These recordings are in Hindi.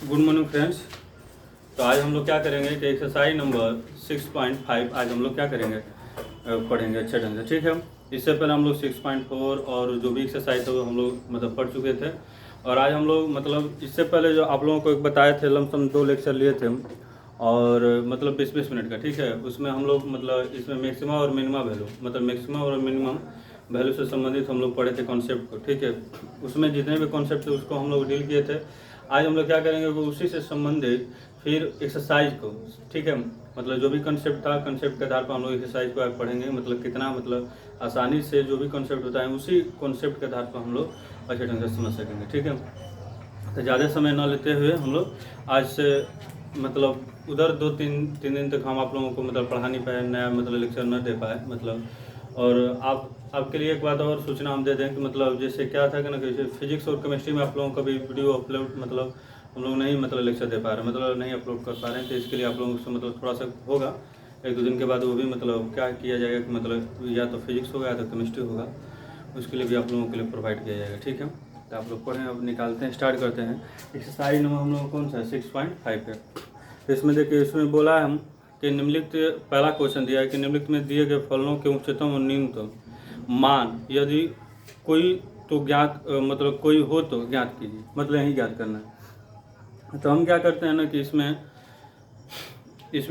Good morning friends. तो आज हम लोग क्या करेंगे कि एक्सरसाइज नंबर 6.5 आज हम लोग क्या करेंगे, पढ़ेंगे अच्छे ढंग से। ठीक है, इससे पहले हम लोग 6.4 और जो भी एक्सरसाइज है वो हम लोग मतलब पढ़ चुके थे। और आज हम लोग मतलब इससे पहले जो आप लोगों को एक बताए थे लमसम 2 लेक्चर लिए थे और मतलब 20-20 मिनट का। ठीक है, उसमें हम लोग मतलब इसमें मैक्सिमम और मिनिमम वैल्यू मतलब मैक्सिमम और मिनिमम वैल्यू से संबंधित हम लोग पढ़े थे कॉन्सेप्ट को। ठीक है, उसमें जितने भी कॉन्सेप्ट थे उसको हम लोग डील किए थे। आज हम लोग क्या करेंगे वो उसी से संबंधित फिर एक्सरसाइज को। ठीक है, मतलब जो भी कॉन्सेप्ट था कॉन्सेप्ट के आधार पर हम लोग एक्सरसाइज को आज पढ़ेंगे। मतलब कितना मतलब आसानी से जो भी कॉन्सेप्ट होता है उसी कॉन्सेप्ट के आधार पर हम लोग अच्छे ढंग से समझ सकेंगे। ठीक है, तो ज़्यादा समय न लेते हुए हम लोग आज से मतलब उधर 2-3 दिन तक हम आप लोगों को मतलब पढ़ा नहीं पाए, नया मतलब लेक्चर न दे पाए मतलब। और आपके लिए एक बात और सूचना हम दे दें कि मतलब जैसे क्या था कि ना कि फिजिक्स और केमिस्ट्री में आप लोगों का भी वीडियो अपलोड मतलब हम लोग नहीं मतलब लेक्चर दे पा रहे हैं, मतलब नहीं अपलोड कर पा रहे हैं। तो इसके लिए आप लोगों से मतलब थोड़ा सा होगा 1-2 दिन के बाद वो भी मतलब क्या किया जाएगा कि मतलब या तो फिजिक्स होगा या तो केमिस्ट्री होगा, उसके लिए भी आप लोगों के लिए प्रोवाइड किया जाएगा। ठीक है, तो आप लोग पढ़ें। अब निकालते हैं, स्टार्ट करते हैं। एक्सरसाइज नंबर हम लोग कौन सा है 6.5 है। इसमें देखिए इसमें बोला है हम कि निम्नलिखित पहला क्वेश्चन दिया है कि निम्नलिखित में दिए गए फलनों के उच्चतम और न्यूनतम मान यदि कोई तो ज्ञात मतलब कोई हो तो ज्ञात कीजिए, मतलब यही ज्ञात करना है। तो हम क्या करते हैं ना कि इसमें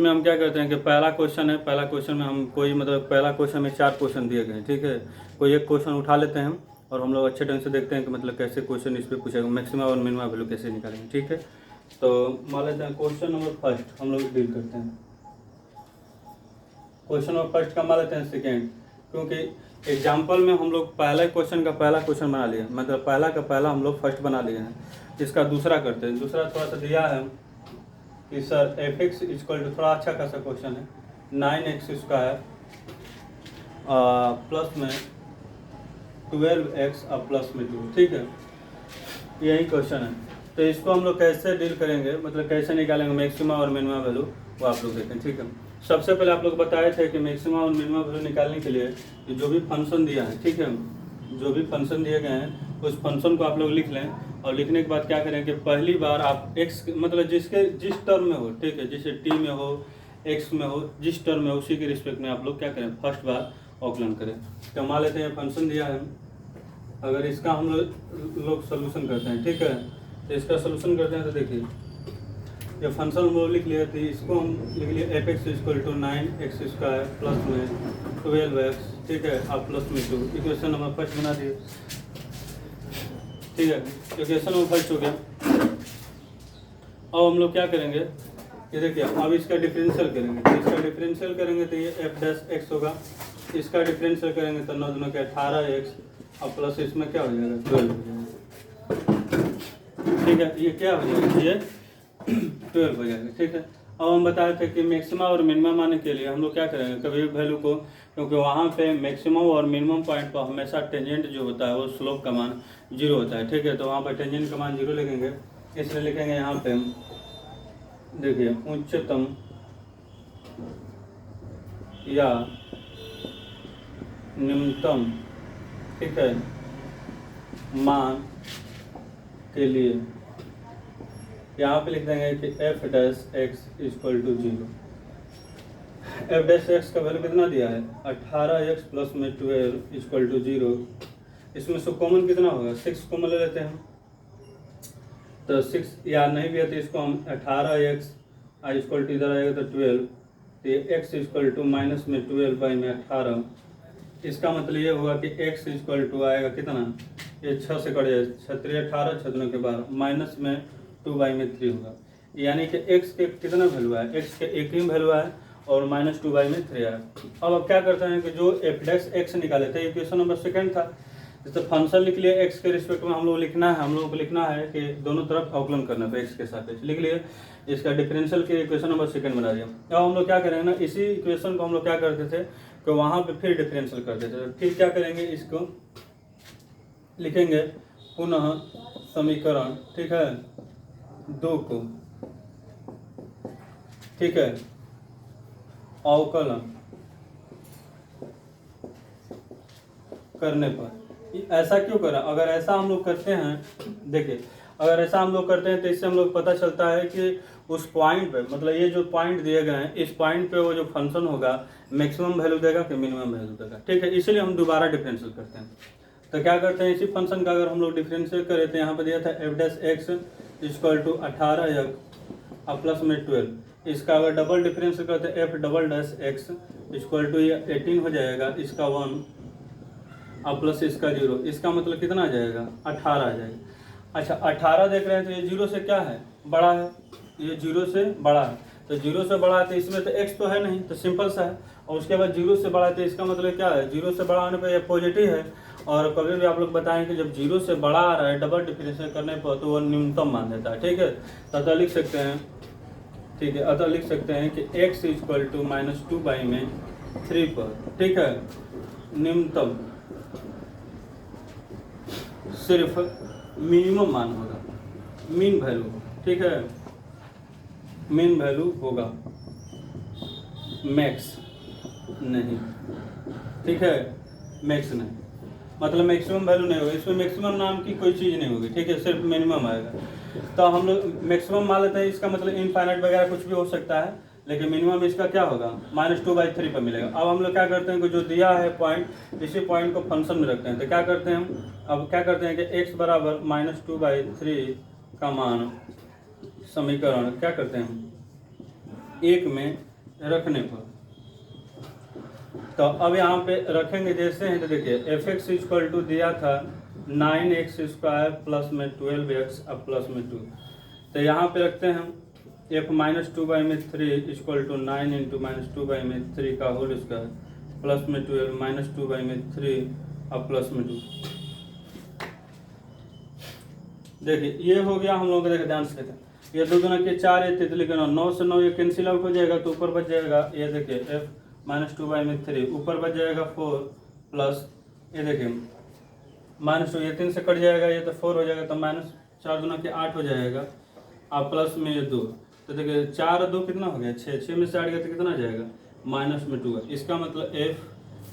हम क्या करते हैं कि पहला क्वेश्चन है, पहला क्वेश्चन में हम कोई मतलब पहला क्वेश्चन में 4 क्वेश्चन दिए गए हैं। ठीक है, कोई एक क्वेश्चन उठा लेते हैं हम और हम लोग अच्छे ढंग से देखते हैं कि मतलब कैसे क्वेश्चन इस पर पूछेगा, मैक्सिमम और मिनिमम वैल्यू कैसे निकालेंगे। ठीक है, तो मान लेते हैं क्वेश्चन नंबर फर्स्ट हम लोग डील करते हैं। क्वेश्चन नंबर फर्स्ट का मान लेते हैं सेकेंड, क्योंकि एग्जाम्पल में हम लोग पहला क्वेश्चन का पहला क्वेश्चन बना लिए, मतलब पहला का पहला हम लोग फर्स्ट बना लिए हैं। इसका दूसरा करते हैं। दूसरा थोड़ा सा दिया है कि sir f x equal to, थोड़ा अच्छा खासा क्वेश्चन है, 9x² प्लस में 12x और प्लस में 2। ठीक है, यही क्वेश्चन है। तो इसको हम लोग कैसे डील करेंगे, मतलब कैसे निकालेंगे मैक्सिमम और मिनिमम वैल्यू, वो आप लोग देखें। ठीक है, सबसे पहले आप लोग बताए थे कि मैक्सिमम और मिनिमम वैल्यू निकालने के लिए जो भी फंक्शन दिया है, ठीक है, जो भी फंक्शन दिए गए हैं उस फंक्शन को आप लोग लिख लें। और लिखने के बाद क्या करें कि पहली बार आप एक्स मतलब जिस टर्म में हो, ठीक है, जैसे टी में हो, एक्स में हो, जिस टर्म में हो उसी के रिस्पेक्ट में आप लोग क्या करें फर्स्ट बार ऑकलन करें। तो मान लेते हैं फंक्शन दिया है, अगर इसका हम लोग सोल्यूशन करते हैं। ठीक है, तो इसका सोल्यूशन करते हैं तो देखिए ये फंक्शन हम लोग लिख लिए थे, इसको हम लिख लिए f x equal to 9x² plus में 12x। ठीक है, अब प्लस में 2, इक्वेशन नंबर फर्स्ट बना दिए। ठीक है, इक्वेशन नंबर फर्स्ट हो गया। अब हम लोग क्या करेंगे, ये देखिए अब इसका डिफरेंशियल करेंगे। तो इसका डिफरेंशियल करेंगे तो ये f' होगा, इसका डिफरेंशियल करेंगे तो 9 दूना के 18x और प्लस इसमें क्या हो जाएगा 12 हो जाएगा। ठीक है, ये क्या हो जाएगा, ये 12 हो जाएगा। ठीक है, अब हम बताए थे कि मैक्सिमम और मिनिमम आने के लिए हम लोग क्या करेंगे कभी भी वैल्यू को, क्योंकि वहाँ पे मैक्सिमम और मिनिमम पॉइंट पर हमेशा टेंजेंट जो होता है वो स्लोप का मान 0 होता है। ठीक है, तो वहाँ पर टेंजेंट का मान 0 लिखेंगे, इसलिए लिखेंगे यहाँ पे देखिए उच्चतम या न्यूनतम, ठीक है, मान के लिए यहाँ पे लिख देंगे कि f' इक्वल टू 0। f' का वैल्यू कितना दिया है 18x प्लस में 12 इक्वल टू 0। इसमें से कॉमन कितना होगा 6 कॉमन ले लेते हैं, तो 6 या नहीं भी है तो इसको हम 18x इक्वल टू इधर आएगा तो 12, तो ये x इक्वल टू माइनस में 12 बाई में 18। इसका मतलब ये होगा कि x इक्वल टू आएगा कितना, ये 6 से कट जाए 6 18 6 के बाद माइनस में 2 बाई में 3 होगा, यानी कि x के कितना वैल्यू है, x के एक ही वैल्यू है और माइनस 2 बाई में 3 है। अब क्या करते हैं कि जो f' निकाले थे इक्वेशन नंबर सेकंड था, जैसे फंक्शन लिख लिए x के रिस्पेक्ट में हम लोग लिखना है, हम लोग को लिखना है कि दोनों तरफ अवकलन करना है x के साथ लिख लिए, इसका डिफरेंशियल के इक्वेशन नंबर सेकंड बना दिया। अब हम लोग क्या करेंगे ना इसी इक्वेशन को हम लोग क्या करते थे कि वहाँ पे फिर डिफरेंशियल करते थे। फिर क्या करेंगे, इसको लिखेंगे पुनः समीकरण, ठीक है, 2 को, ठीक है, अवकलन करने पर ऐसा क्यों करा? अगर ऐसा हम लोग करते हैं, देखिए अगर ऐसा हम लोग करते हैं तो इससे हम लोग पता चलता है कि उस पॉइंट पे, मतलब ये जो पॉइंट दिए गए हैं इस पॉइंट पे वो जो फंक्शन होगा मैक्सिमम वैल्यू देगा कि मिनिमम वैल्यू देगा, ठीक है। इसलिए हम दोबारा डिफरेंशियल करते हैं। तो क्या करते हैं, इसी फंक्शन का अगर हम लोग डिफरेंशियल करें तो यहाँ पर दिया था f dash x equal to 18 और प्लस में 12। इसका अगर डबल डिफरेंशियल करते हैं f double dash x equal to 18 हो जाएगा, इसका 1 और प्लस इसका 0, इसका मतलब कितना आ जाएगा 18 आ जाएगा। अच्छा 18 देख रहे हैं तो ये 0 से क्या है, बड़ा है, ये 0 से बड़ा है, तो 0 से बड़ा है तो इसमें तो x तो है नहीं, तो सिंपल सा है। और उसके बाद 0 से बड़ा है तो इसका मतलब क्या है, 0 से बड़ा होने पर यह पॉजिटिव है। और कभी भी आप लोग बताएं कि जब 0 से बड़ा आ रहा है डबल डिफरेंशियल करने पर तो वो न्यूनतम मान देता है, ठीक है। तो अतः लिख सकते हैं, ठीक है, अतः लिख सकते हैं कि x इक्वल टू -2/3 पर, ठीक है, न्यूनतम सिर्फ मिनिमम मान होगा, मीन वैल्यू, ठीक है, मीन वैल्यू होगा, मैक्स नहीं, ठीक है, मैक्स नहीं, मतलब मैक्सिमम वैल्यू नहीं होगा, इसमें मैक्सिमम नाम की कोई चीज़ नहीं होगी, ठीक है, सिर्फ मिनिमम आएगा। तो हम लोग मैक्सिमम मान लेते हैं, इसका मतलब इनफाइनाइट वगैरह कुछ भी हो सकता है, लेकिन मिनिमम इसका क्या होगा -2/3 पर मिलेगा। अब हम लोग क्या करते हैं कि जो दिया है पॉइंट, इसी पॉइंट को फंक्शन में रखते हैं। तो क्या करते हैं हम, अब क्या करते हैं कि x बराबर -2/3 का मान समीकरण क्या करते हैं हम 1 में रखने पर, तो अब यहाँ पे रखेंगे जैसे हैं, तो देखिए fx इक्वल टू दिया था 9x² प्लस में 12x अब प्लस में 2, तो यहाँ पे रखते हैं हम f -2/3 इक्वल टू 9 इंटू -2/3 का होल स्क्वायर प्लस में 12 -2/3 अब प्लस में 2। देखिए ये हो गया हम लोगों का, देखिए ध्यान से देखिए, ये 2 दूना के 4, ये 3 लिखना, 9 से 9 ये कैंसिल आउट हो जाएगा, तो ऊपर बच जाएगा, ये देखिए f -2/3 ऊपर बच जाएगा 4 प्लस, ये देखिए -2, ये 3 से कट जाएगा, ये तो 4 हो जाएगा, तो -4 दूना के 8 हो जाएगा, अब प्लस में ये 2, तो देखिए 4 और 2 कितना हो गया 6, 6 में से 8 गया तो कितना आ जाएगा -2 है। इसका मतलब f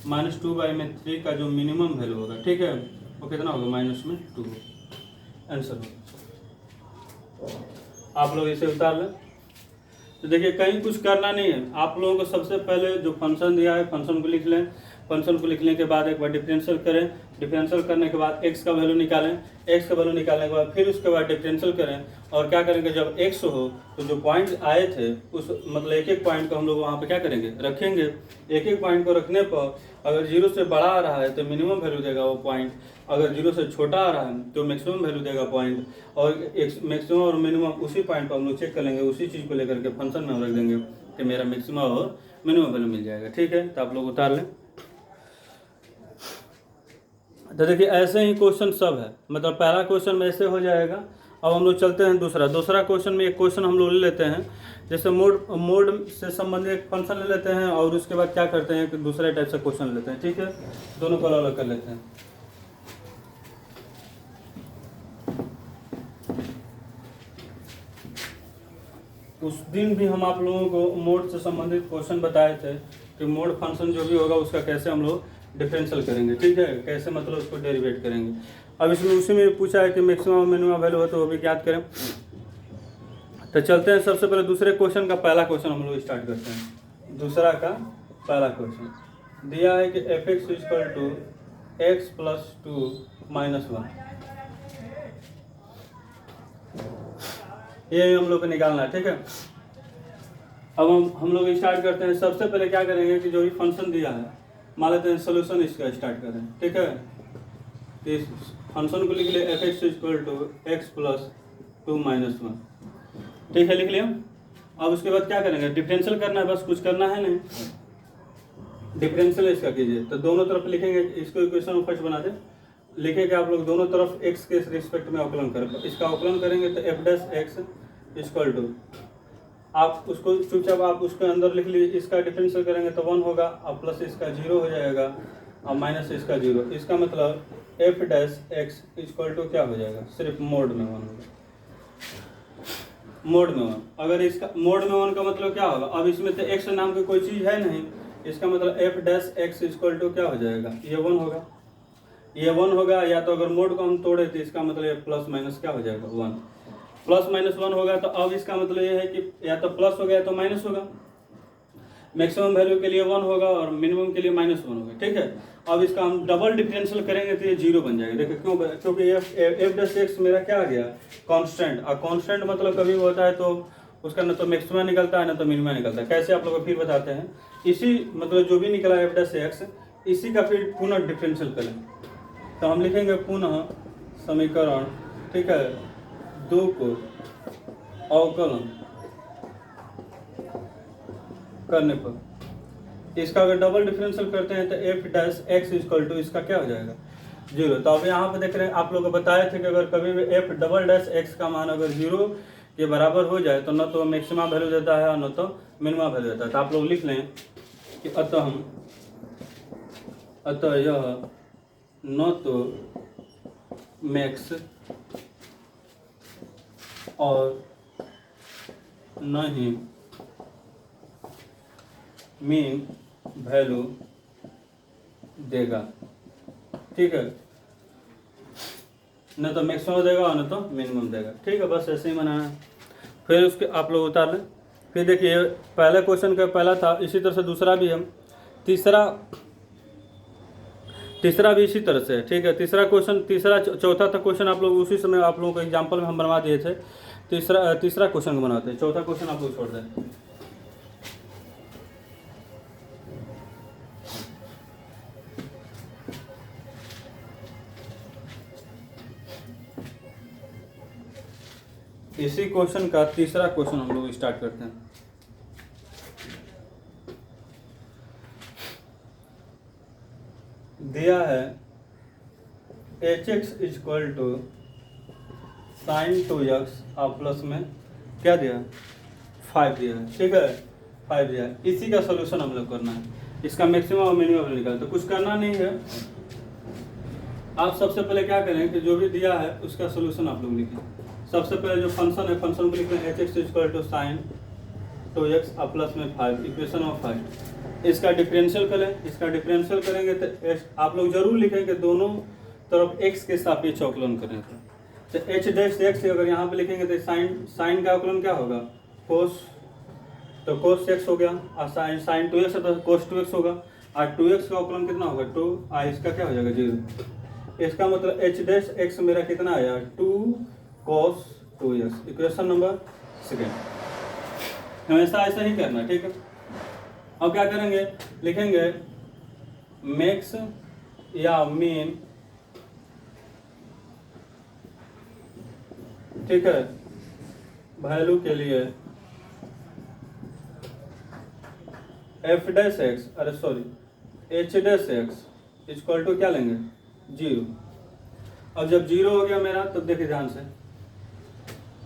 -2/3 का जो मिनिमम वैल्यू होगा, ठीक है, वो कितना होगा -2, आंसर होगा। आप लोग इसे उतार लें। तो देखिए कहीं कुछ करना नहीं है, आप लोगों को सबसे पहले जो फंक्शन दिया है फंक्शन को लिख लें, फंक्शन को लिखने के बाद एक बार डिफरेंशियल करें, डिफरेंशियल करने के बाद x का वैल्यू निकालें, x का वैल्यू निकालने के बाद फिर उसके बाद डिफरेंशियल करें, और क्या करेंगे जब x हो तो जो पॉइंट आए थे उस मतलब एक एक पॉइंट को हम लोग वहाँ पे क्या करेंगे रखेंगे, एक एक पॉइंट को रखने पर अगर 0 से बड़ा आ रहा है तो मिनिमम वैल्यू देगा वो पॉइंट, अगर 0 से छोटा आ रहा है तो मैक्सिमम वैल्यू देगा पॉइंट, और मैक्सिमम और मिनिमम उसी पॉइंट को हम लोग चेक कर लेंगे, उसी चीज़ को लेकर के फंक्शन में हम रख देंगे कि मेरा मैक्सिमम और मिनिमम वैल्यू मिल जाएगा, ठीक है। तो आप लोग उतार लें। तो देखिए ऐसे ही क्वेश्चन सब है, मतलब पहला क्वेश्चन में ऐसे हो जाएगा। अब हम लोग चलते हैं दूसरा क्वेश्चन में एक क्वेश्चन हम लोग ले लेते हैं, जैसे मोड से संबंधित एक फंक्शन ले लेते हैं, और उसके बाद क्या करते हैं कि दूसरे टाइप से क्वेश्चन लेते हैं, ठीक है, दोनों को अलग अलग कर लेते हैं। उस दिन भी हम आप लोगों को मोड से संबंधित क्वेश्चन बताए थे कि मोड फंक्शन जो भी होगा उसका कैसे हम लोग डिफरेंशियल करेंगे, ठीक है, कैसे मतलब उसको डेरिवेट करेंगे। अब इसमें उसी में पूछा है कि मैक्सिमम मिनिमम वैल्यू हो तो वो भी ज्ञात करें। तो चलते हैं सबसे पहले दूसरे क्वेश्चन का पहला क्वेश्चन हम लोग स्टार्ट करते हैं। दूसरा का पहला क्वेश्चन दिया है कि fx equal to x plus 2 minus 1, ये हम लोग को निकालना है, ठीक है। अब हम लोग स्टार्ट करते हैं। सबसे पहले क्या करेंगे कि जो भी फंक्शन दिया है मान लेते हैं सोल्यूशन इसका स्टार्ट करें, ठीक है। इस फंक्शन को लिख लिया fx equal to x plus 2 minus 1, ठीक है, लिख लिया। अब उसके बाद क्या करेंगे डिफरेंशियल करना है, बस कुछ करना है नहीं, डिफरेंशियल इसका कीजिए। तो दोनों तरफ लिखेंगे, इसको इक्वेशन फर्स्ट बना दे, लिखेंगे आप लोग दोनों तरफ x के रिस्पेक्ट में अवकलन करें, इसका अवकलन करेंगे तो f dash x equal to, आप उसको चुपचाप आप उसके अंदर लिख लीजिए, इसका डिफरेंशियल करेंगे तो 1 होगा, और प्लस इसका 0 हो जाएगा, और माइनस इसका 0, इसका मतलब f dash x equal to क्या हो जाएगा, सिर्फ मोड में 1 होगा, मोड में 1। अगर इसका मोड में 1 का मतलब क्या होगा, अब इसमें तो x नाम की कोई चीज़ है नहीं, इसका मतलब f dash x equal to क्या हो जाएगा, ये 1 होगा, ये 1 होगा, या तो अगर मोड को हम तोड़े तो इसका मतलब ये प्लस माइनस क्या हो जाएगा 1, प्लस माइनस 1 होगा। तो अब इसका मतलब ये है कि या तो प्लस हो गया या तो माइनस होगा। मैक्सिमम वैल्यू के लिए 1 होगा और मिनिमम के लिए -1 होगा, ठीक है। अब इसका हम डबल डिफरेंशियल करेंगे तो ये 0 बन जाएगा। देखिए क्यों, क्योंकि एफ डैश एक्स मेरा क्या आ गया, कांस्टेंट। और कांस्टेंट मतलब कभी होता है तो उसका न तो मैक्सिमा निकलता है ना तो मिनिमा निकलता है। कैसे आप लोगों को फिर बताते हैं। इसी मतलब जो भी निकला एफ डैश एक्स, इसी का फिर पुनः डिफरेंशियल करें तो हम लिखेंगे पुनः समीकरण, ठीक है, 2 को अवकलन करने पर इसका अगर डबल डिफरेंशियल करते हैं तो f dash x equal to इसका क्या हो जाएगा 0। तो अब यहाँ पे देख रहे हैं, आप लोग को बताए थे कि अगर कभी भी एफ डबल डैश एक्स का मान अगर 0 के बराबर हो जाए तो न तो मैक्सिमा वैल्यू देता है और न तो मिनिमा वैल्यू देता है। तो आप लोग लिख लें कि अतः यह न तो मैक्स और न ही मीन वैल्यू देगा, ठीक है, न तो मैक्सिमम देगा और न तो मिनिमम देगा, ठीक है। बस ऐसे ही बनाना है। फिर उसके आप लोग उतार लें। फिर देखिए पहले क्वेश्चन का पहला था, इसी तरह से दूसरा भी है, तीसरा भी इसी तरह से है, ठीक है। तीसरा चौथा था क्वेश्चन आप लोग उसी समय आप लोगों को एग्जाम्पल में हम बनवा दिए थे। तीसरा क्वेश्चन को बनाते हैं, चौथा क्वेश्चन आप लोग छोड़ दें। इसी क्वेश्चन का तीसरा क्वेश्चन हम लोग स्टार्ट करते हैं। दिया है hx equal to sign 2x और प्लस में क्या दिया है 5 दिया है, ठीक है, 5 दिया है। इसी का सोल्यूशन हम लोग करना है, इसका मैक्सिमम और मिनिमम निकालना। तो कुछ करना नहीं है, आप सबसे पहले क्या करें कि जो भी दिया है उसका सोल्यूशन आप लोग लिखें। सबसे पहले जो फंक्शन है, फंक्शन को लिख लें hx equal to sign 2x और प्लस में 5, इक्वेशन ऑफ 5। इसका डिफरेंशियल करें, इसका डिफरेंशियल करेंगे तो आप लोग जरूर लिखें कि दोनों तरफ x के सापेक्ष अवकलन करें। तो h डैश x अगर यहाँ पे लिखेंगे तो साइन का अवकलन क्या होगा कोस, तो कोस x हो गया, और साइन 2x है तो कोस 2x होगा, और 2x का अवकलन कितना होगा 2, और इसका क्या हो जाएगा 0। इसका मतलब h डैश x मेरा कितना आया 2 cos 2x, इक्वेशन नंबर 2। हमेशा ऐसा ही करना, ठीक है। अब क्या करेंगे, लिखेंगे मैक्स या मीन, ठीक है, वैल्यू के लिए एफ डैश एक्स, अरे sorry h dash x equal to क्या लेंगे 0। अब जब 0 हो गया मेरा तो देखिए ध्यान से,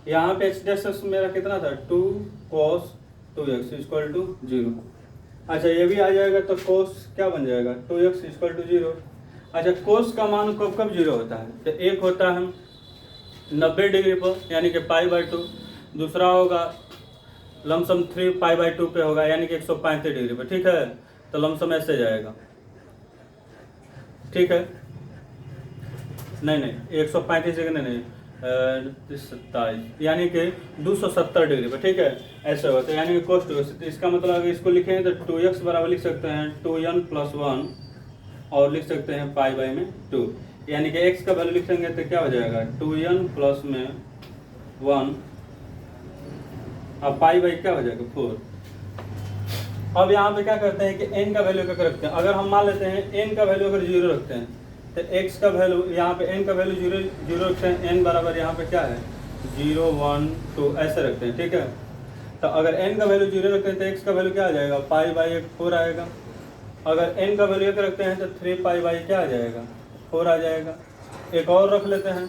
यहाँ पे एच डैश एक्स मेरा कितना था 2 cos 2x इक्वल टू 0। अच्छा ये भी आ जाएगा तो कोस क्या बन जाएगा 2x इक्वल टू 0। अच्छा कोस का मान कब कब 0 होता है, तो एक होता है 90 डिग्री पर यानी कि π/2, दूसरा होगा लमसम 3π/2 पे होगा यानी कि 135 डिग्री पर, ठीक है। तो लमसम ऐसे जाएगा, ठीक है, नहीं 135 डिग्री नहीं 27 यानी कि 270 डिग्री पर, ठीक है, ऐसे होता है यानी कि कोस 2x। तो इसका मतलब अगर इसको लिखेंगे तो 2x बराबर लिख सकते हैं 2n + 1 और लिख सकते हैं π/2 यानी कि x का वैल्यू लिखेंगे तो क्या हो जाएगा 2n + में 1 अब पाई क्या हो जाएगा 4। अब यहाँ पे क्या करते हैं कि n का वैल्यू क्या रखते हैं, अगर हम मान लेते हैं n का वैल्यू अगर 0 रखते हैं तो x का वैल्यू यहाँ पे n का वैल्यू 0 रखते हैं, n बराबर यहाँ पे क्या है 0 1 2 ऐसे रखते हैं, ठीक है। तो अगर n का वैल्यू 0 रखते हैं तो x का वैल्यू क्या आ जाएगा π/4 आएगा। अगर n का वैल्यू क्या रखते हैं तो 3π/ क्या आ जाएगा 4 आ जाएगा। एक और रख लेते हैं,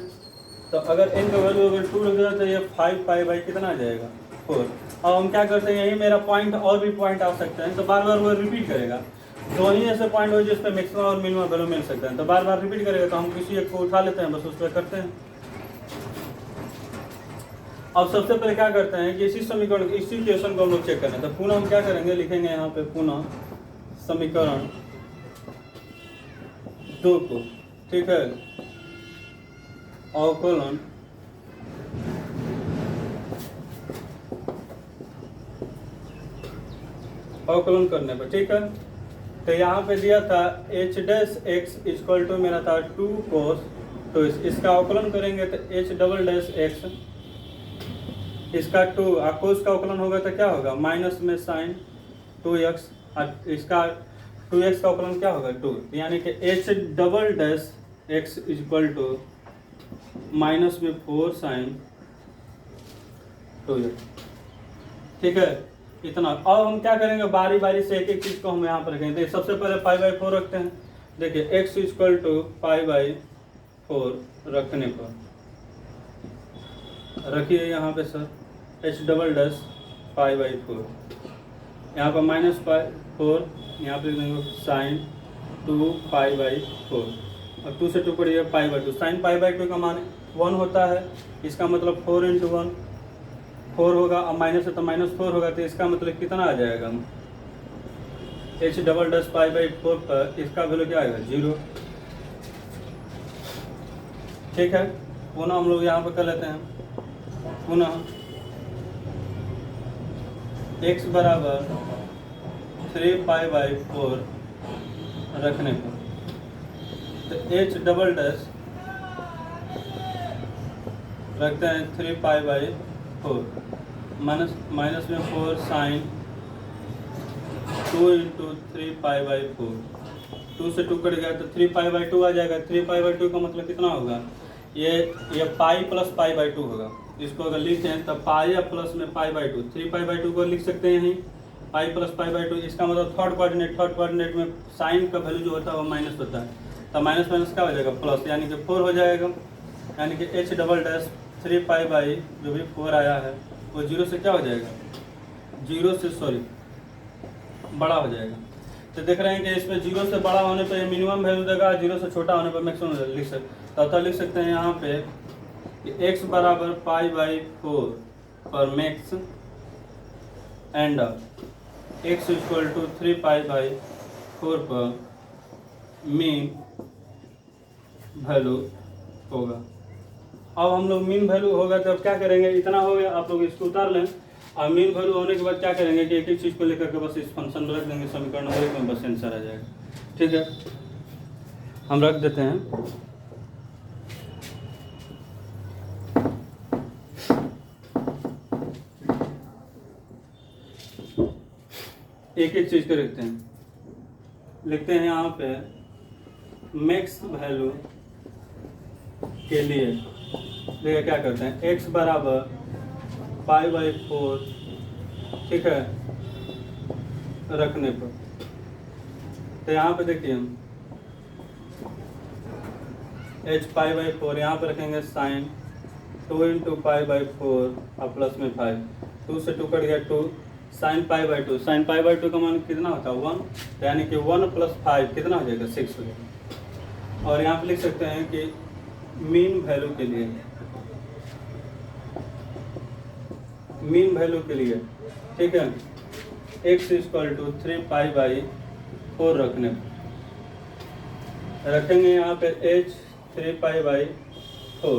तो अगर n का वैल्यू अगर 2 रख दिया तो ये 5π/ कितना आ जाएगा 4। अब हम क्या करते हैं, यही मेरा पॉइंट और भी पॉइंट आ सकते हैं, तो बार बार वो रिपीट करेगा। दो ही ऐसे पॉइंट हो जिस पे मैक्सिमम और मिनिमम वैल्यू मिल सकते हैं, तो बार बार रिपीट करेगा। तो हम किसी एक को उठा लेते हैं, बस उस पर करते हैं। अब सबसे पहले क्या करते हैं कि इसी समीकरण इसी इक्वेशन को हम लोग चेक करें। तो पुनः हम क्या करेंगे, लिखेंगे यहाँ पे पुनः समीकरण 2 को ठीक है, अवकलन अवकलन करने पर, ठीक है। तो यहाँ पे दिया था h dash x equal to मेरा था 2 cos, तो इसका अवकलन करेंगे तो एच डबल डैश एक्स, इसका 2 कोस का अवकलन होगा तो क्या होगा माइनस में साइन 2x, इसका 2x का अवकलन क्या होगा 2, यानी कि h double dash x equal to minus में 4 साइन 2x, ठीक है। इतना। अब हम क्या करेंगे, बारी बारी से एक एक चीज को हम यहाँ पर रखेंगे। तो सबसे पहले π/4 रखते हैं। देखिए x इक्वल टू π/4 रखने पर रखिए यहाँ पे सर h डबल डैश π/4, यहाँ पर -4, यहाँ पे साइन 2π/4 और 2 से 2 पड़िए π/2। साइन π/2 का मान 1 होता है, इसका मतलब 4 × 1 4 होगा, और माइनस है तो -4 होगा, तो इसका मतलब कितना आ जाएगा h डबल डैश π/4 पर इसका वैल्यू क्या आएगा 0, ठीक है। पुनः हम लोग यहाँ पर कर लेते हैं, पुनः x बराबर 3π/4 रखने पर तो h डबल डैश रखते हैं 3π/4 माइनस में 4 साइन 2 × 3π/4, 2 से 2 कट गया तो 3π/2 आ जाएगा। 3π/2 का मतलब कितना होगा, ये पाई प्लस π/2 होगा। इसको अगर लिखें तो पाई प्लस में π/2, 3π/2 को लिख सकते हैं यहीं पाई प्लस π/2। इसका मतलब थर्ड कोऑर्डिनेट में साइन का वैल्यू जो होता है वो माइनस होता है, तो माइनस माइनस क्या हो जाएगा प्लस, यानी कि 4 हो जाएगा। यानी कि h डबल डैश 3π/ जो भी 4 आया है वो 0 से क्या हो जाएगा, 0 से बड़ा हो जाएगा। तो देख रहे हैं कि इसमें 0 से बड़ा होने पर मिनिमम वैल्यू देगा, 0 से छोटा होने पर मैक्सिमम लिख सकते। तो लिख सकते हैं यहाँ पे कि x बराबर π/4 पर max and x equal to 3π/4 पर मीन वैल्यू होगा। अब हम लोग मीन वैल्यू होगा तो अब क्या करेंगे, इतना हो गया, आप लोग इसको उतार लें। और मीन वैल्यू होने के बाद क्या करेंगे कि एक एक चीज़ को लेकर के बस इस फंक्शन में रख देंगे, समीकरण में बस आंसर आ जाएगा, ठीक है। हम रख देते हैं, एक एक चीज़ को रखते हैं, लिखते हैं यहाँ पे मैक्स वैल्यू के लिए देखिए क्या करते हैं, x बराबर π/4, ठीक है, रखने पर तो यहाँ पे देखिए हम h π/4 यहाँ पे रखेंगे साइन 2 × π/4 और प्लस में 5, 2 से 2 कट गया 2 साइन π/2, साइन π/2 का मान कितना होता है 1, तो यानी कि 1 + 5 कितना हो जाएगा 6 हो जाएगा। और यहाँ पे लिख सकते हैं कि मीन वैल्यू के लिए, मीन वैल्यू के लिए, ठीक है, x इक्वल टू 3π/4 रखेंगे यहाँ पे h 3π/4, तो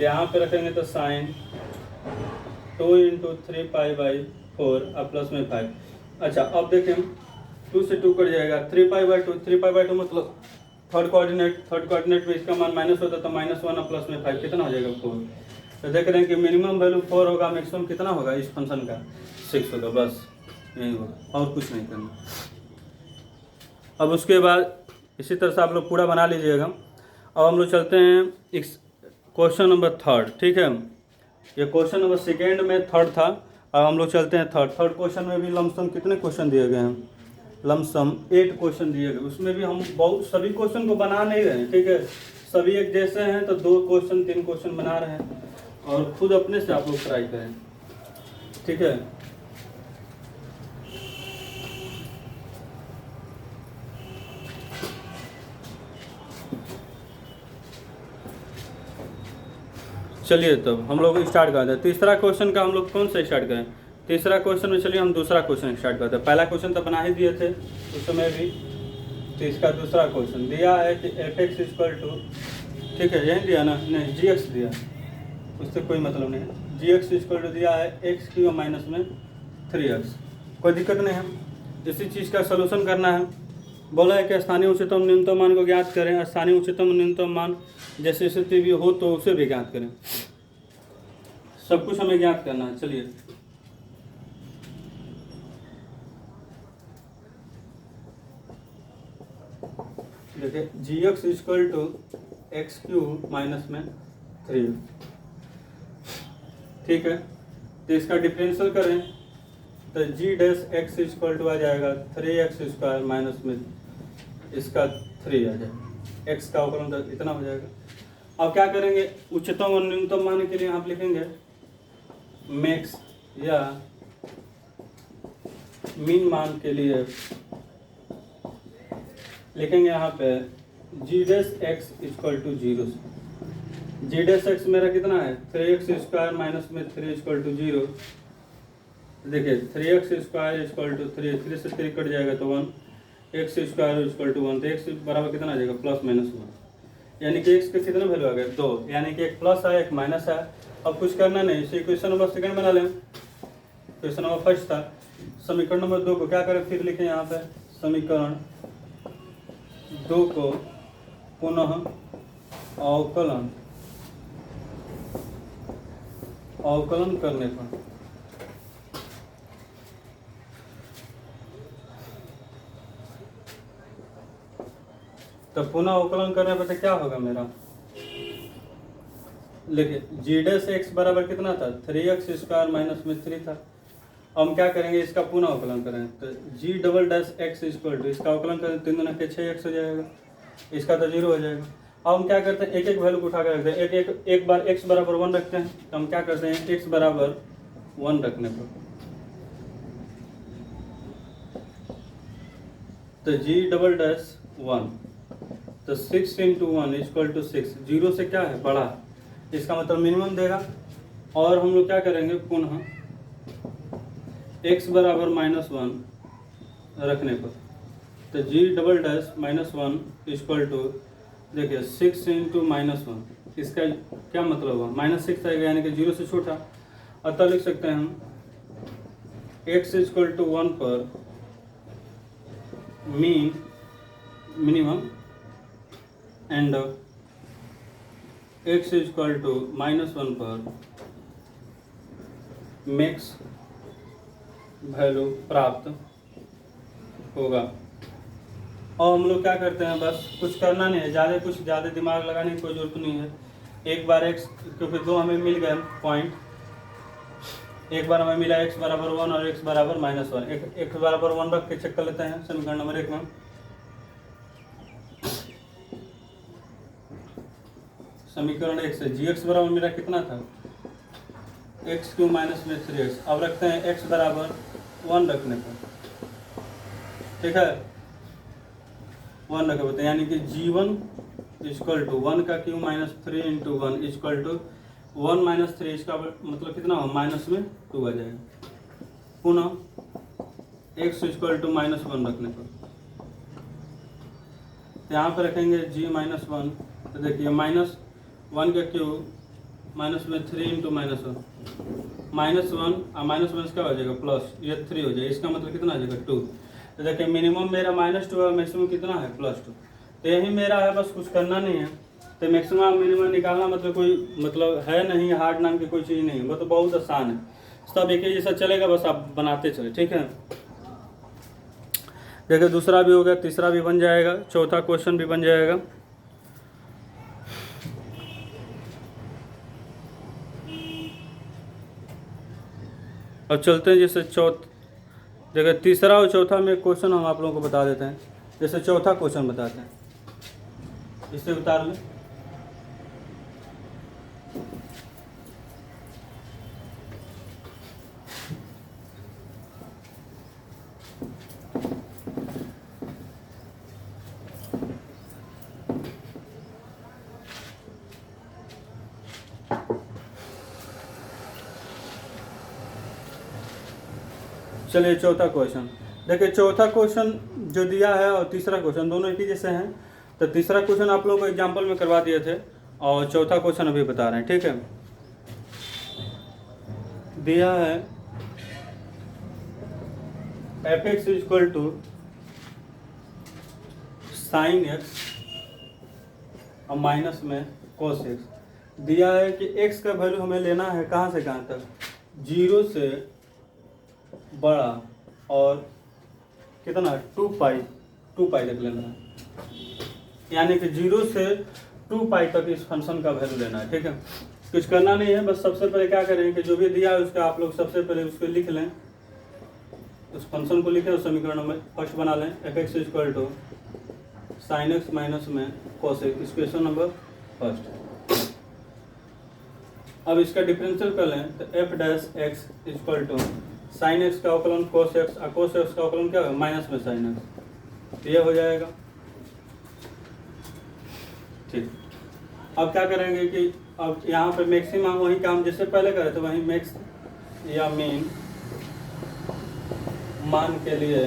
यहाँ पे रखेंगे तो साइन 2 × 3π/4 और प्लस में 5। अच्छा अब देखें 2 से 2 कट जाएगा, 3π/2 मतलब थर्ड कोऑर्डिनेट में इसका मान माइनस होता है तो -1 और प्लस में 5 कितना हो जाएगा 4। तो देख रहे हैं कि मिनिमम वैल्यू 4 होगा, मैक्सिमम कितना होगा इस फंक्शन का 6 होगा, बस यही होगा और कुछ नहीं करना। अब उसके बाद इसी तरह से आप लोग पूरा बना लीजिएगा। अब हम लोग चलते हैं क्वेश्चन नंबर 3, ठीक है। ये क्वेश्चन नंबर 2 में 3 था, अब हम लोग चलते हैं थर्ड क्वेश्चन में भी लमसम कितने क्वेश्चन दिए गए हैं, लमसम 8 क्वेश्चन दिए गए। उसमें भी हम बहुत सभी क्वेश्चन को बना नहीं रहे हैं, ठीक है, सभी एक जैसे हैं तो 2 क्वेश्चन 3 क्वेश्चन बना रहे हैं और खुद अपने से आप लोग ट्राई करें, ठीक है। चलिए तब हम लोग स्टार्ट करते हैं। तीसरा क्वेश्चन का हम लोग कौन सा स्टार्ट करें, तीसरा क्वेश्चन में चलिए हम दूसरा क्वेश्चन स्टार्ट करते हैं। पहला क्वेश्चन तो बना ही दिए थे उस समय भी, तो इसका दूसरा क्वेश्चन दिया है कि एफ एक्स इक्वल टू, ठीक है यही दिया ना, नहीं जी एक्स दिया, उससे कोई मतलब नहीं है। जी एक्स इक्वल टू दिया है एक्स क्यू माइनस में 3x, कोई दिक्कत नहीं है। इसी चीज़ का सलूशन करना है। बोला है कि स्थानीय उच्चतम न्यूनतम मान को ज्ञात करें। स्थानीय उच्चतम न्यूनतम मान जैसे स्थिति भी हो तो उसे भी ज्ञात करें। सब कुछ हमें ज्ञात करना है। चलिए देखिए g x equal to x cube minus में 3, ठीक है। तो इसका डिफरेंशियल करें तो g dash x equal to आ जाएगा 3x स्क्वायर माइनस में इसका 3 आ जाएगा, एक्स का अवकलन तो इतना हो जाएगा। अब क्या करेंगे, उच्चतम और न्यूनतम मान के लिए आप लिखेंगे मैक्स या मीन मान के लिए लिखेंगे यहाँ पे जी डैश एक्स इक्वल टू 0 से। जी डैश एक्स मेरा कितना है 3x स्क्वायर माइनस में 3 इक्वल टू 0। देखिए 3x स्क्वायर इक्वल टू 3 से 3 कट जाएगा तो 1, x स्क्वायर इक्वल टू 1, तो x बराबर कितना आ जाएगा प्लस माइनस 1, यानी कि x का कितना वैल्यू आ गया 2, यानी कि एक प्लस है एक माइनस है। अब कुछ करना नहीं, इसे क्वेश्चन नंबर सेकंड बना लें। क्वेश्चन नंबर फर्स्ट था, समीकरण नंबर 2 को क्या करें, फिर लिखें यहाँ पे समीकरण 2 को पुनः अवकलन करने पर तो पुनः अवकलन करने पर तो क्या होगा मेरा, देखिए जी डैश एक्स बराबर कितना था 3x स्क्वायर माइनस में 3 था। हम क्या करेंगे, इसका पुनः अवकलन करें तो g double dash x equal to, इसका अवकलन करें 3 दूना के 6x हो जाएगा, इसका तो 0 हो जाएगा। अब हम क्या करते हैं, एक एक वैल्यू को उठा कर रखते हैं। एक बार x बराबर 1 रखते हैं, तो हम क्या करते हैं x बराबर 1 रखने पर तो जी डबल डैश 1 तो 6 इंटू 1 इक्वल टू 6, 0 से क्या है बड़ा, इसका मतलब मिनिमम देगा। और हम लोग क्या करेंगे पुनः x बराबर -1 रखने पर तो g double dash -1 equal to, देखिए 6 इंटू -1, इसका क्या मतलब हुआ -6 आएगा, यानी कि 0 से छोटा। अतः लिख सकते हैं हम x इक्वल टू 1 पर minimum and x equal to -1 पर मैक्स वैल्यू प्राप्त होगा। और हम लोग क्या करते हैं, बस कुछ करना नहीं है, कुछ ज़्यादा दिमाग लगाने की कोई जरूरत नहीं है। एक बार x, क्योंकि 2 हमें मिल गए पॉइंट, एक बार हमें मिला x बराबर 1 और x बराबर -1, x बराबर 1 रख के चेक कर लेते हैं समीकरण नंबर 1 में। समीकरण 1 से जी एक्स बराबर मेरा कितना था एक्स क्यू माइनस में 3x। अब रखते हैं x बराबर 1 रखने पर, ठीक है 1 रखे होते हैं, यानी कि g1 इक्वल टू 1 का cube minus 3 into 1 equal to 1 minus 3, इसका मतलब कितना हो माइनस में 2 आ जाएगा। पुनः x इक्वल टू -1 रखने पर यहाँ पर रखेंगे g -1, तो देखिए -1 का क्यू माइनस में 3 इंटू -1, -1 और -1 क्या हो जाएगा प्लस, ये 3 हो जाएगा, इसका मतलब कितना आ जाएगा 2। तो देखिए मिनिमम मेरा -2 है, मैक्सिमम कितना है +2, तो यही मेरा है, बस कुछ करना नहीं है। तो मैक्सिमम मिनिमम निकालना मतलब कोई मतलब है नहीं, हार्ड नाम की कोई चीज़ नहीं है, वो तो बहुत आसान है, सब एक ही जैसा चलेगा, बस आप बनाते चले, ठीक है। देखिए दूसरा भी हो गया, तीसरा भी बन जाएगा, चौथा क्वेश्चन भी बन जाएगा। अब चलते हैं जैसे देखिए तीसरा और चौथा में क्वेश्चन हम आप लोगों को बता देते हैं। जैसे चौथा क्वेश्चन बताते हैं, इसे उतार लें। चलिए चौथा क्वेश्चन देखिए, चौथा क्वेश्चन जो दिया है और तीसरा क्वेश्चन दोनों एक ही जैसे हैं। तो तीसरा क्वेश्चन आप लोगों को एग्जाम्पल में करवा दिए थे और चौथा क्वेश्चन अभी बता रहे हैं, ठीक है। दिया है f x equal to sine x और माइनस में कोस एक्स। दिया है कि एक्स का वैल्यू हमें लेना है कहाँ से कहाँ तक, 0 से बड़ा और कितना 2 पाई तक लेना है, यानी कि 0 से 2 पाई तक इस फंक्शन का वैल्यू लेना है, ठीक है। कुछ करना नहीं है, बस सबसे पहले क्या करें कि जो भी दिया है उसका आप लोग सबसे पहले उसको लिख लें, उस फंक्शन को लिखें, उस समीकरण में फर्स्ट बना लें f x equal to sine x minus में cos x, equation number first. अब इसका डिफरेंशियल कर लें तो f dash x equal to sine x का अवकलन कोस एक्स और कोस एक्स का अवकलन क्या होगा माइनस में साइन एक्स, ये हो जाएगा, ठीक। अब क्या करेंगे कि अब यहाँ पे मैक्सिमम वही काम जैसे पहले करे थे वही मैक्स या मीन मान के लिए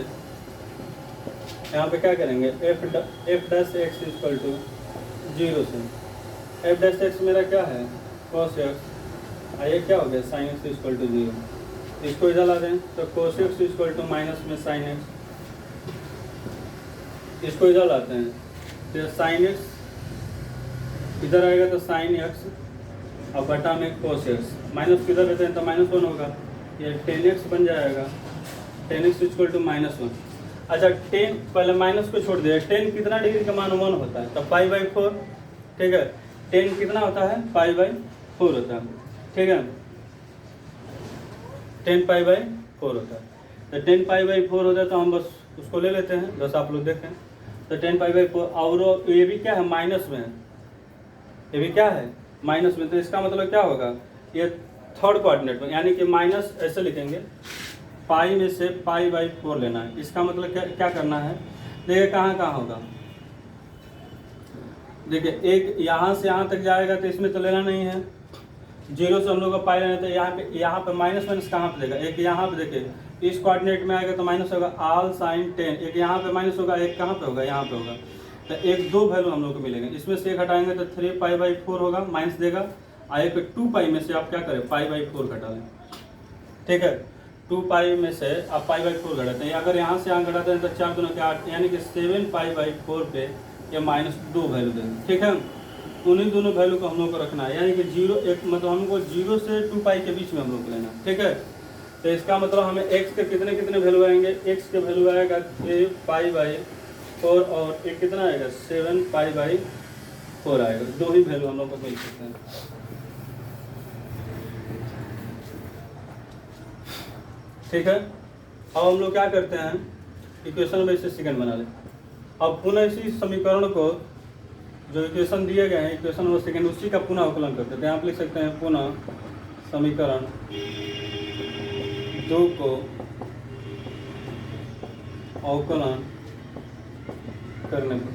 यहाँ पे क्या करेंगे f dash x equal to 0 से एफ डैश एक्स मेरा क्या है कोस एक्स और ये क्या हो गया साइन एक्स इक्वल टू 0, इसको इधर ला दें तो cos x equal to minus में साइन एक्स, इसको इधर लाते हैं तो साइन एक्स इधर आएगा तो साइन एक्स और बटा में कोस एक्स, माइनस किधर रहते हैं तो -1 होगा, ये 10x बन जाएगा, 10x इक्वल टू -1। अच्छा 10 पहले माइनस को छोड़ दिया, 10 कितना डिग्री का मान 1 होता है तो π/4, ठीक है। 10 कितना होता है π/4 होता है, ठीक है, 10 π/4 होता है। तो 10 π/4 होता है तो हम बस उसको ले लेते हैं, बस आप लोग देखें तो 10 π/4 और ये भी क्या है माइनस में है, ये भी क्या है माइनस में, तो इसका मतलब क्या होगा ये थर्ड कोऑर्डिनेट में, यानी कि माइनस ऐसे लिखेंगे पाई में से π/4 लेना है, इसका मतलब क्या करना है, देखिए कहाँ कहाँ होगा, देखिए एक यहाँ से यहाँ तक जाएगा तो इसमें तो लेना नहीं है, 0 से हम लोग को पाई लेना, तो यहाँ पे माइनस माइनस कहाँ पे देगा, एक यहाँ पे देखिए इस कोऑर्डिनेट में आएगा तो माइनस होगा आल साइन 10, एक यहाँ पे माइनस होगा, एक कहाँ पे होगा यहाँ पे होगा, तो एक दो वैल्यू हम लोग को मिलेंगे, इसमें से एक हटाएंगे तो 3 π/4 होगा माइनस देगा, और एक 2 पाई में से आप क्या करें π/4 घटा लें, ठीक है। 2 पाई में से आप π/4 घटाते हैं, अगर यहाँ से यहाँ घटाते हैं तो 4 दूना के 8, यानी कि 7 π/4 पे ये -2 वैल्यू देंगे, ठीक है। उन्हीं दोनों वैल्यू को हम लोग को रखना है, यानी कि 0 एक मतलब हमको 0 से 2 पाई के बीच में हम लोग को लेना, ठीक है। तो इसका मतलब हमें x के कितने कितने वैल्यू आएंगे, x के वैल्यू आएगा 3 π/4 और एक कितना आएगा 7 π/4 आएगा, दो ही वैल्यू हम लोग को मिल सकते हैं, ठीक है। अब हम लोग क्या करते हैं इक्वेशन में इसे सेकंड बना लें, अब पुनः इसी समीकरण को जो इक्वेशन दिए गए हैं इक्वेशन नंबर सेकंड उसी का पुनः अवकलन करते हैं, आप लिख सकते हैं पुनः समीकरण 2 को अवकलन करने पर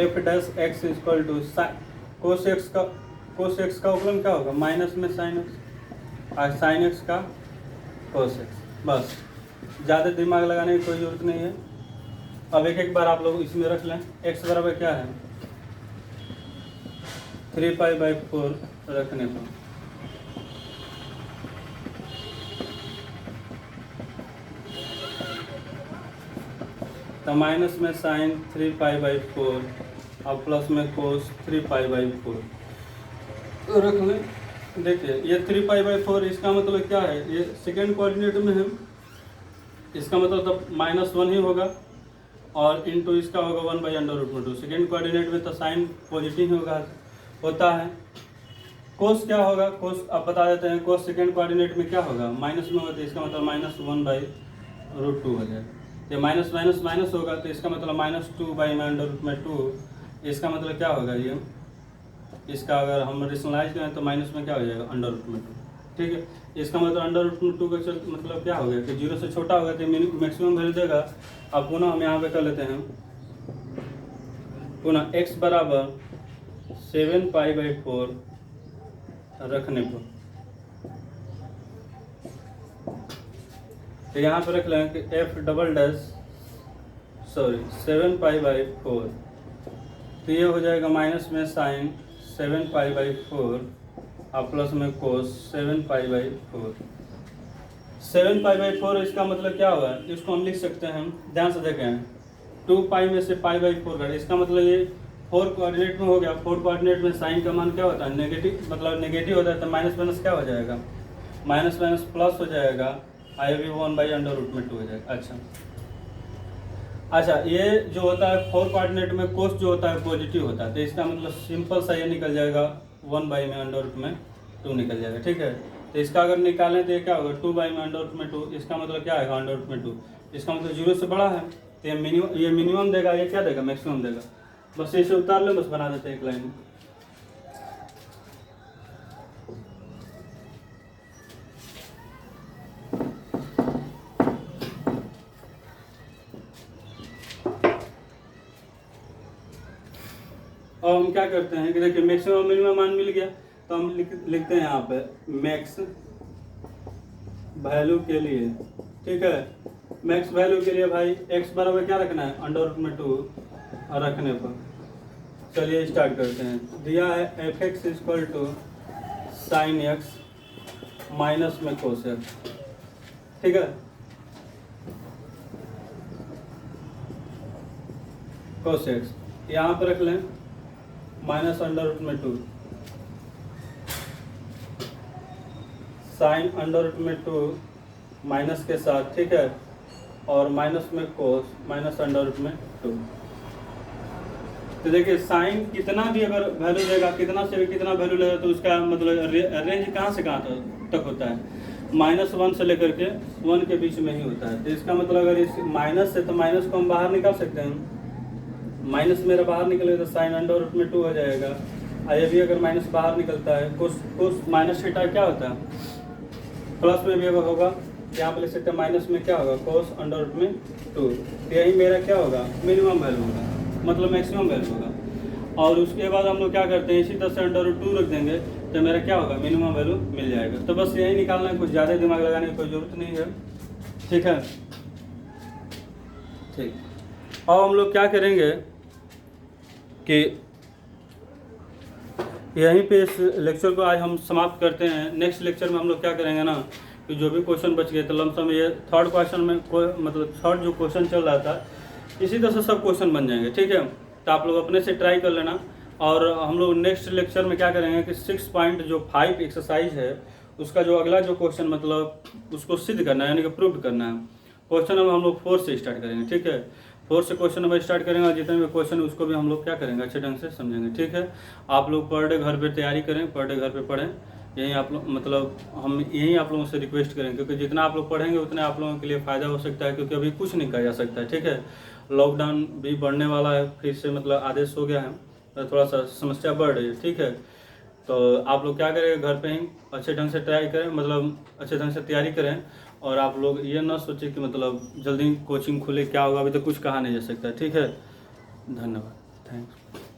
f dash x equal to cos x का अवकलन क्या होगा माइनस में साइन एक्स और साइन एक्स का कोस एक्स, बस ज़्यादा दिमाग लगाने की कोई ज़रूरत नहीं है। अब एक एक बार आप लोग इसमें रख लें, x बराबर क्या है 3 π/4 रखने पर तो माइनस में साइन 3 π/4 और प्लस में कोस 3 π/4 तो रख लें। देखिए ये 3 π/4 इसका मतलब क्या है, ये सेकेंड कोऑर्डिनेट में है, इसका मतलब तो -1 ही होगा और इनटू इसका होगा 1/√2, सेकेंड कोऑर्डिनेट में तो साइन पॉजिटिव होता है। कोस क्या होगा, कोस आप बता देते हैं, कोस सेकेंड कोऑर्डिनेट में क्या होगा माइनस में होगा, तो इसका मतलब -1/√2 हो जाएगा, ये माइनस माइनस माइनस होगा तो इसका मतलब -2/√2, इसका मतलब क्या होगा ये, इसका अगर हम रेशनलाइज करें तो माइनस में क्या हो जाएगा √2, ठीक है। इसका मतलब √2 का मतलब क्या हो गया कि 0 से छोटा होगा तो मैक्सिमम वैल्यू देगा। अब पुनः हम यहाँ पे कर लेते हैं, पुनः x बराबर 7 π/4 रखने पर तो यहाँ पर रख लें कि f डबल डैश 7 पाई/4, तो ये हो जाएगा माइनस में साइन 7 पाई/4 और प्लस में कोस 7 पाई/4। 7 पाई/4 इसका मतलब क्या होगा, इसको हम लिख सकते हैं, हम ध्यान से देखें, 2 पाई में से पाई/4 का, इसका मतलब ये 4 कोऑर्डिनेट में हो गया। 4 कोऑर्डिनेट में साइन का मान क्या होता है, नेगेटिव, मतलब नेगेटिव होता है, तो माइनस माइनस क्या हो जाएगा, माइनस माइनस प्लस हो जाएगा, आई भी 1/√2 हो जाएगा। अच्छा, ये जो होता है 4 कोऑर्डिनेट में कोस जो होता है पॉजिटिव होता है, तो इसका मतलब सिंपल सा ये निकल जाएगा 1/√2 निकल जाएगा। ठीक है, तो इसका अगर निकालें तो ये क्या होगा, 2/√2, इसका मतलब क्या आएगा, √2, इसका मतलब 0 से बड़ा है, तो ये मिनिमम देगा, ये क्या देगा, मैक्सिमम देगा। बस इसे उतार लो, बस बना देते हैं एक लाइन। और हम क्या करते हैं कि देखिए मैक्सिमम मिनिमम मान मिल गया, तो हम लिखते हैं यहाँ पे मैक्स वैल्यू के लिए। ठीक है, मैक्स वैल्यू के लिए भाई x बराबर क्या रखना है, √2 रखने पर। चलिए स्टार्ट करते हैं। दिया है fx = sin x माइनस में cos x। ठीक है, cos x यहाँ पर रख लें -√2 साइन √2 माइनस के साथ। ठीक है, और माइनस में कोस -√2। तो देखिए साइन कितना भी अगर वैल्यू देगा, कितना से भी कितना वैल्यू लेगा, तो उसका मतलब रेंज कहाँ से कहाँ तक होता है, -1 से लेकर के 1 के बीच में ही होता है। तो इसका मतलब अगर इस माइनस से, तो माइनस को हम बाहर निकाल सकते हैं, माइनस मेरा बाहर निकलेगा तो साइन √2 हो जाएगा। और ये भी अगर माइनस बाहर निकलता है, कोस माइनस थीटा क्या होता है, प्लस में भी अगर होगा, यहाँ पर लिख सकते हैं माइनस में क्या होगा, कोस √2। तो यही मेरा क्या होगा, मिनिमम वैल्यू होगा, मतलब मैक्सिमम वैल्यू होगा। और उसके बाद हम लोग क्या करते हैं, इसी तरह से √2 रख देंगे, तो मेरा क्या होगा, मिनिमम वैल्यू मिल जाएगा। तो बस यही निकालना है, कुछ ज़्यादा दिमाग लगाने की कोई ज़रूरत नहीं है। ठीक है, ठीक। और हम लोग क्या करेंगे कि यहीं पे इस लेक्चर को आज हम समाप्त करते हैं। नेक्स्ट लेक्चर में हम लोग क्या करेंगे ना, कि जो भी क्वेश्चन बच गए, तो लमसम ये थर्ड क्वेश्चन में मतलब थर्ड जो क्वेश्चन चल रहा था, इसी तरह से सब क्वेश्चन बन जाएंगे। ठीक है, तो आप लोग अपने से ट्राई कर लेना। और हम लोग नेक्स्ट लेक्चर में क्या करेंगे कि 6.5 एक्सरसाइज है, उसका जो अगला जो क्वेश्चन मतलब उसको सिद्ध करना है, यानी कि प्रूव करना है। क्वेश्चन नंबर हम लोग 4 से स्टार्ट करेंगे। ठीक है, 4 से क्वेश्चन नंबर स्टार्ट करेंगे, और जितने भी क्वेश्चन उसको भी हम लोग क्या करेंगे, अच्छे ढंग से समझेंगे। ठीक है, आप लोग पर डे घर पे तैयारी करें, पर डे घर पे पढ़ें। यही आप लोग मतलब हम यही आप लोगों से रिक्वेस्ट करें, क्योंकि जितना आप लोग पढ़ेंगे उतने आप लोगों के लिए फ़ायदा हो सकता है, क्योंकि अभी कुछ नहीं किया जा सकता है। ठीक है, लॉकडाउन भी बढ़ने वाला है, फिर से मतलब आदेश हो गया है, तो थोड़ा सा समस्या बढ़ रही है। ठीक है, तो आप लोग क्या करेंगे, घर पे ही अच्छे ढंग से ट्राई करें, मतलब अच्छे ढंग से तैयारी करें। और आप लोग ये ना सोचें कि मतलब जल्दी कोचिंग खुले क्या होगा, अभी तो कुछ कहा नहीं जा सकता। ठीक है, धन्यवाद, थैंक्स।